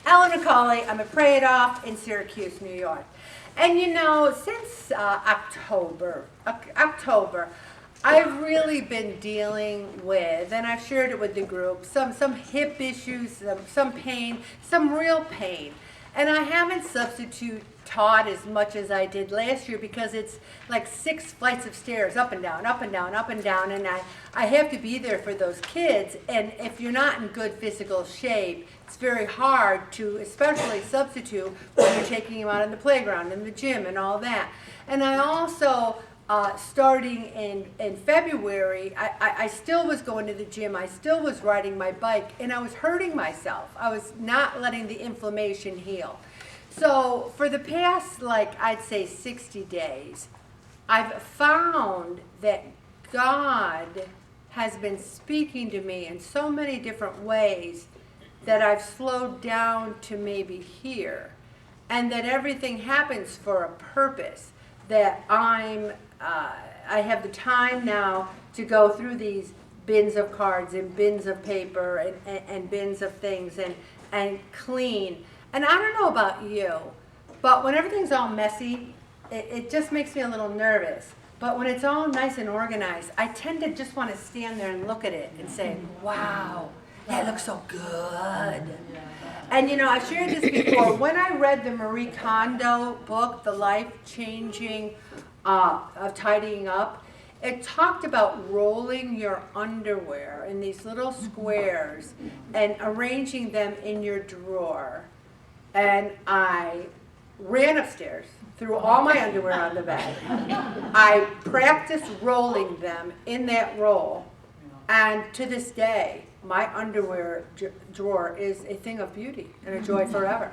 Ellen McCauley. I'm a Pray It Off in Syracuse, New York. And you know, since October, I've really been dealing with, and I've shared it with the group, some hip issues, some pain, some real pain. And I haven't substitute taught as much as I did last year because it's like 6 flights of stairs, up and down, up and down, up and down, and I have to be there for those kids. And if you're not in good physical shape, it's very hard to especially substitute when you're taking them out on the playground and the gym and all that. And I also, starting in February, I still was going to the gym, I still was riding my bike, and I was hurting myself. I was not letting the inflammation heal. So for the past, like, I'd say 60 days, I've found that God has been speaking to me in so many different ways that I've slowed down to maybe here, and that everything happens for a purpose, that I have the time now to go through these bins of cards and bins of paper and bins of things and clean. And I don't know about you, but when everything's all messy, it just makes me a little nervous. But when it's all nice and organized, I tend to just want to stand there and look at it and say, wow, that looks so good. And you know, I've shared this before. When I read the Marie Kondo book, The Life-Changing of Tidying Up, it talked about rolling your underwear in these little squares and arranging them in your drawer. And I ran upstairs, threw all my underwear on the bed. I practiced rolling them in that roll. And to this day, my underwear drawer is a thing of beauty and a joy forever.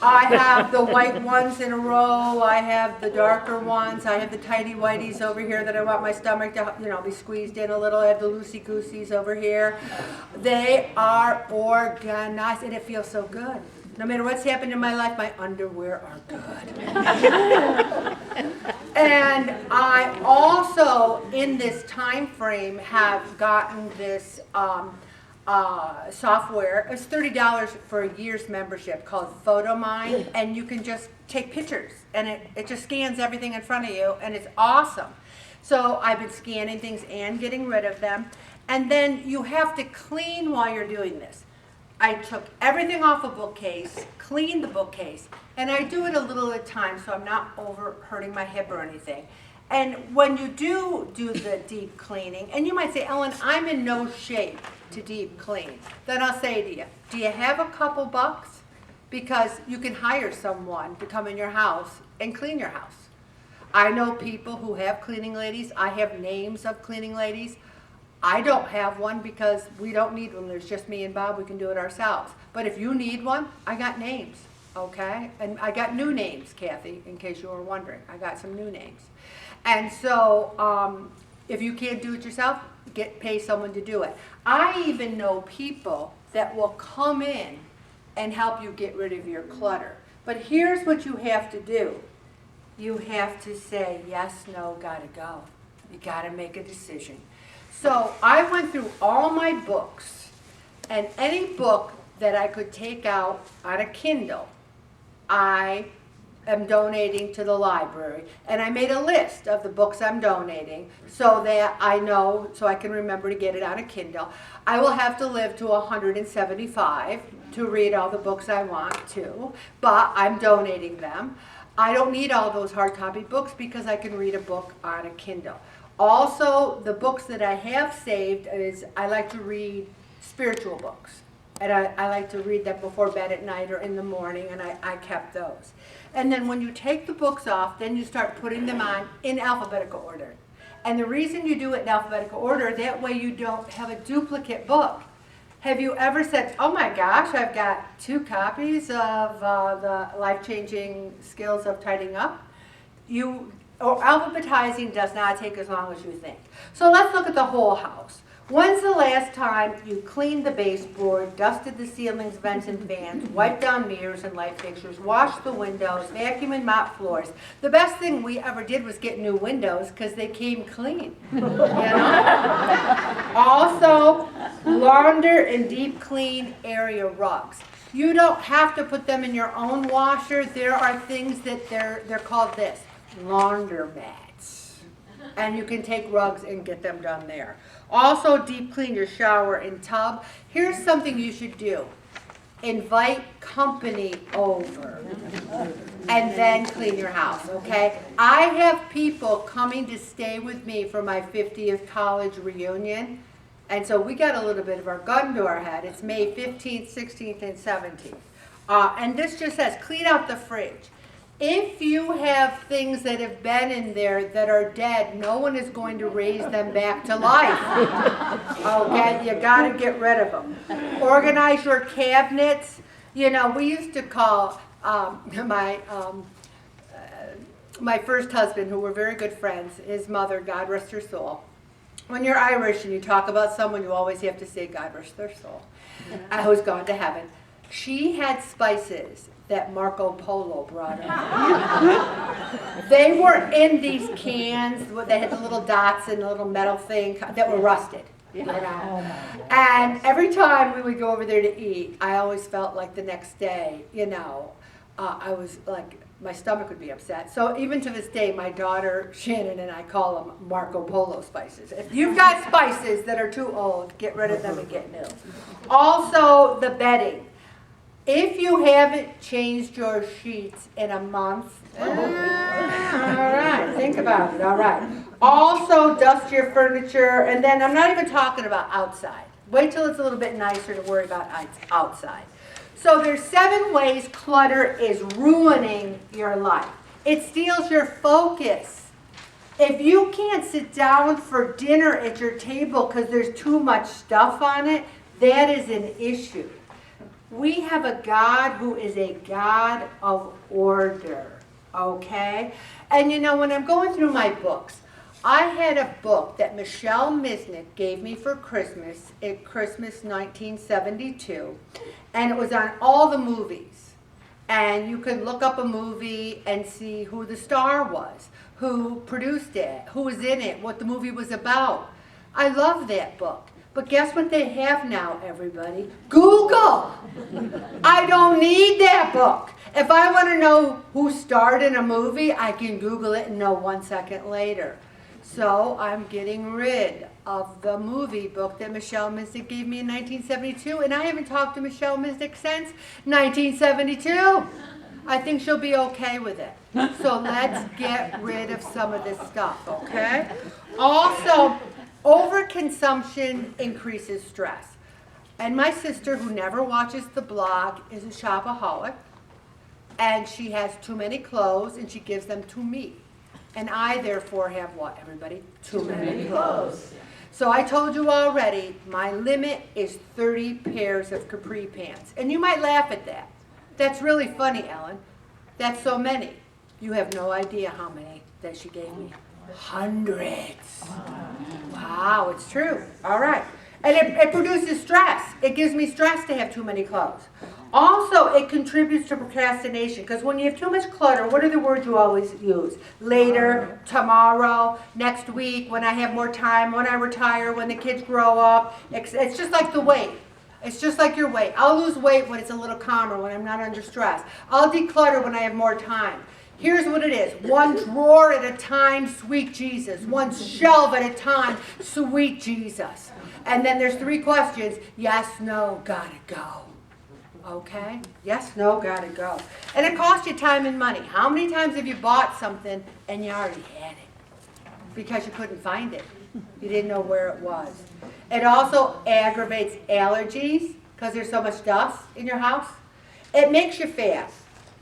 I have the white ones in a row. I have the darker ones. I have the tighty whities over here that I want my stomach to, you know, be squeezed in a little. I have the loosey gooseys over here. They are organized, and it feels so good. No matter what's happened in my life, my underwear are good. And I also, in this time frame, have gotten this software. It's $30 for a year's membership called PhotoMine, and you can just take pictures, and it just scans everything in front of you, and it's awesome. So I've been scanning things and getting rid of them. And then you have to clean while you're doing this. I took everything off a bookcase, cleaned the bookcase, and I do it a little at a time so I'm not over hurting my hip or anything. And when you do the deep cleaning, and you might say, Ellen, I'm in no shape to deep clean, then I'll say to you, do you have a couple bucks? Because you can hire someone to come in your house and clean your house. I know people who have cleaning ladies. I have names of cleaning ladies. I don't have one because we don't need one. There's just me and Bob. We can do it ourselves. But if you need one, I got names, okay? And I got new names, Kathy, in case you were wondering. I got some new names. And so if you can't do it yourself, pay someone to do it. I even know people that will come in and help you get rid of your clutter. But here's what you have to do. You have to say, yes, no, gotta go. You gotta make a decision. So I went through all my books, and any book that I could take out on a Kindle, I am donating to the library. And I made a list of the books I'm donating so that I know, so I can remember to get it on a Kindle. I will have to live to 175 to read all the books I want to, but I'm donating them. I don't need all those hard copy books because I can read a book on a Kindle. Also, the books that I have saved is I like to read spiritual books. And I like to read them before bed at night or in the morning, and I kept those. And then when you take the books off, then you start putting them on in alphabetical order. And the reason you do it in alphabetical order, that way you don't have a duplicate book. Have you ever said, oh my gosh, I've got 2 copies of the Life-Changing Skills of Tidying Up? Alphabetizing does not take as long as you think. So let's look at the whole house. When's the last time you cleaned the baseboard, dusted the ceilings, vents, and fans, wiped down mirrors and light fixtures, washed the windows, vacuumed and mopped floors? The best thing we ever did was get new windows because they came clean. You know? Also, launder and deep clean area rugs. You don't have to put them in your own washer. There are things that they're called this, laundromats. And you can take rugs and get them done there. Also, deep clean your shower and tub. Here's something you should do. Invite company over and then clean your house, okay? I have people coming to stay with me for my 50th college reunion. And so we got a little bit of our gun to our head. It's May 15th, 16th, and 17th. And this just says, clean out the fridge. If you have things that have been in there that are dead, no one is going to raise them back to life. Okay, you got to get rid of them. Organize your cabinets. You know, we used to call my first husband, who were very good friends, his mother, God rest her soul. When you're Irish and you talk about someone, you always have to say, God rest their soul, who's gone to heaven. She had spices that Marco Polo brought up. They were in these cans. They had the little dots and the little metal thing that were rusted. You know? And every time we would go over there to eat, I always felt like the next day, you know, I was like, my stomach would be upset. So even to this day, my daughter Shannon and I call them Marco Polo spices. If you've got spices that are too old, get rid of them and get new. Also, the bedding. If you haven't changed your sheets in a month, all right, think about it, all right. Also, dust your furniture, and then I'm not even talking about outside. Wait till it's a little bit nicer to worry about outside. So there's 7 ways clutter is ruining your life. It steals your focus. If you can't sit down for dinner at your table because there's too much stuff on it, that is an issue. We have a God who is a God of order, okay? And you know, when I'm going through my books, I had a book that Michelle Misnick gave me for Christmas at Christmas 1972, and it was on all the movies. And you could look up a movie and see who the star was, who produced it, who was in it, what the movie was about. I love that book. But guess what they have now, everybody? Google! I don't need that book. If I want to know who starred in a movie, I can Google it and know 1 second later. So I'm getting rid of the movie book that Michelle Misnick gave me in 1972, and I haven't talked to Michelle Misnick since 1972. I think she'll be okay with it. So let's get rid of some of this stuff, okay? Also, overconsumption increases stress. And my sister, who never watches the blog, is a shopaholic, and she has too many clothes, and she gives them to me. And I, therefore, have what, everybody? Too many clothes. So I told you already, my limit is 30 pairs of capri pants. And you might laugh at that. That's really funny, Ellen. That's so many. You have no idea how many that she gave me. Hundreds. Wow, it's true. All right. And it produces stress. It gives me stress to have too many clothes. Also, it contributes to procrastination, because when you have too much clutter, what are the words you always use? Later, tomorrow, next week, when I have more time, when I retire, when the kids grow up. It's just like the weight. It's just like your weight. I'll lose weight when it's a little calmer, when I'm not under stress. I'll declutter when I have more time. Here's what it is. 1 drawer at a time, sweet Jesus. 1 shelf at a time, sweet Jesus. And then there's 3 questions. Yes, no, gotta go. Okay? Yes, no, gotta go. And it costs you time and money. How many times have you bought something and you already had it? Because you couldn't find it. You didn't know where it was. It also aggravates allergies because there's so much dust in your house. It makes you fat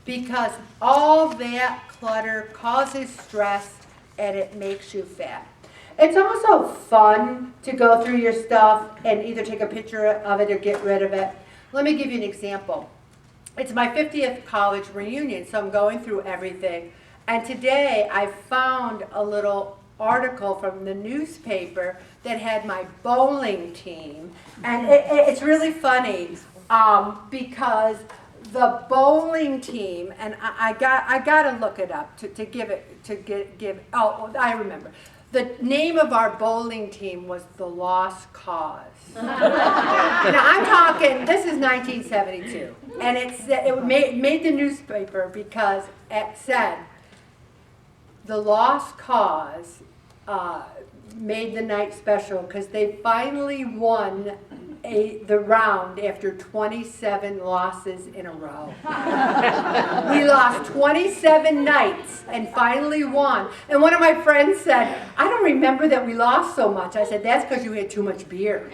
because all that clutter causes stress and it makes you fat. It's also fun to go through your stuff and either take a picture of it or get rid of it. Let me give you an example. It's my 50th college reunion, so I'm going through everything. And today I found a little article from the newspaper that had my bowling team. And it's really funny because the bowling team, and I got to look it up to give. Oh, I remember. The name of our bowling team was the Lost Cause. Now I'm talking, this is 1972. And it made the newspaper because it said the Lost Cause made the night special because they finally won the round after 27 losses in a row. We lost 27 nights and finally won. And one of my friends said, I don't remember that we lost so much. I said, that's because you had too much beer.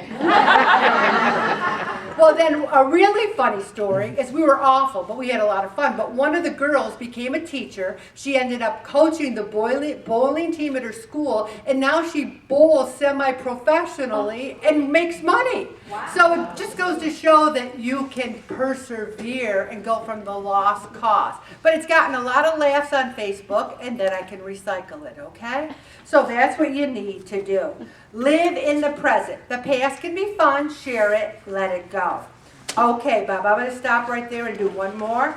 Well, then a really funny story is we were awful, but we had a lot of fun. But one of the girls became a teacher. She ended up coaching the bowling team at her school, and now she bowls semi-professionally and makes money. Wow. So it just goes to show that you can persevere and go from the lost cause. But it's gotten a lot of laughs on Facebook, and then I can recycle it, okay? So that's what you need to do. Live in the present. The past can be fun. Share it. Let it go. Okay, Bob, I'm going to stop right there and do one more.